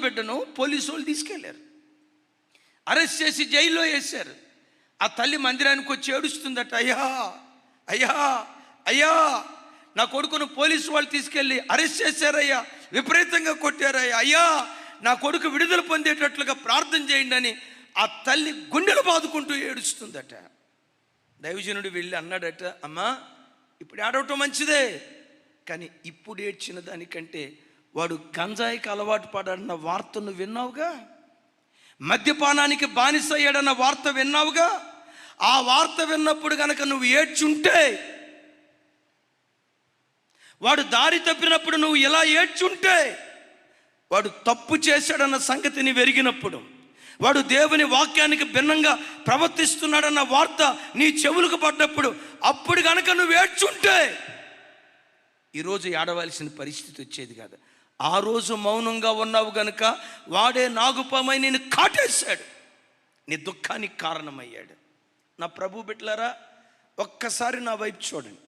బిడ్డను పోలీసు వాళ్ళు తీసుకెళ్లారు, అరెస్ట్ చేసి జైల్లో వేశారు. ఆ తల్లి మందిరానికి వచ్చి ఏడుస్తుందట, అయ్యా అయ్యా అయ్యా, నా కొడుకును పోలీసు వాళ్ళు తీసుకెళ్ళి అరెస్ట్ చేశారయ్యా, విపరీతంగా కొట్టారయ్యా, అయ్యా నా కొడుకు విడుదల పొందేటట్లుగా ప్రార్థన చేయండి అని ఆ తల్లి గుండెలు బాదుకుంటూ ఏడుస్తుందట. దైవజనుడు వెళ్ళి అన్నాడట, అమ్మా ఇప్పుడు ఏడవటం మంచిదే, కానీ ఇప్పుడు ఏడ్చిన దానికంటే వాడు గంజాయికి అలవాటు పడాడన్న వార్తను విన్నావుగా, మద్యపానానికి బానిస అయ్యాడన్న వార్త విన్నావుగా. ఆ వార్త విన్నప్పుడు కనుక నువ్వు ఏడ్చుంటే, వాడు దారి తప్పినప్పుడు నువ్వు ఇలా ఏడ్చుంటే, వాడు తప్పు చేశాడన్న సంగతిని వెరిగినప్పుడు, వాడు దేవుని వాక్యానికి భిన్నంగా ప్రవర్తిస్తున్నాడన్న వార్త నీ చెవులకు పడ్డప్పుడు, అప్పుడు కనుక నువ్వు ఏడ్చుంటే ఈరోజు ఏడవలసిన పరిస్థితి వచ్చేది కాదు. ఆ రోజు మౌనంగా ఉన్నావు గనుక వాడే నాగుపామై నేను కాటేశాడు, నీ దుఃఖానికి కారణమయ్యాడు. నా ప్రభు బిడ్డలారా, ఒక్కసారి నా వైపు చూడండి.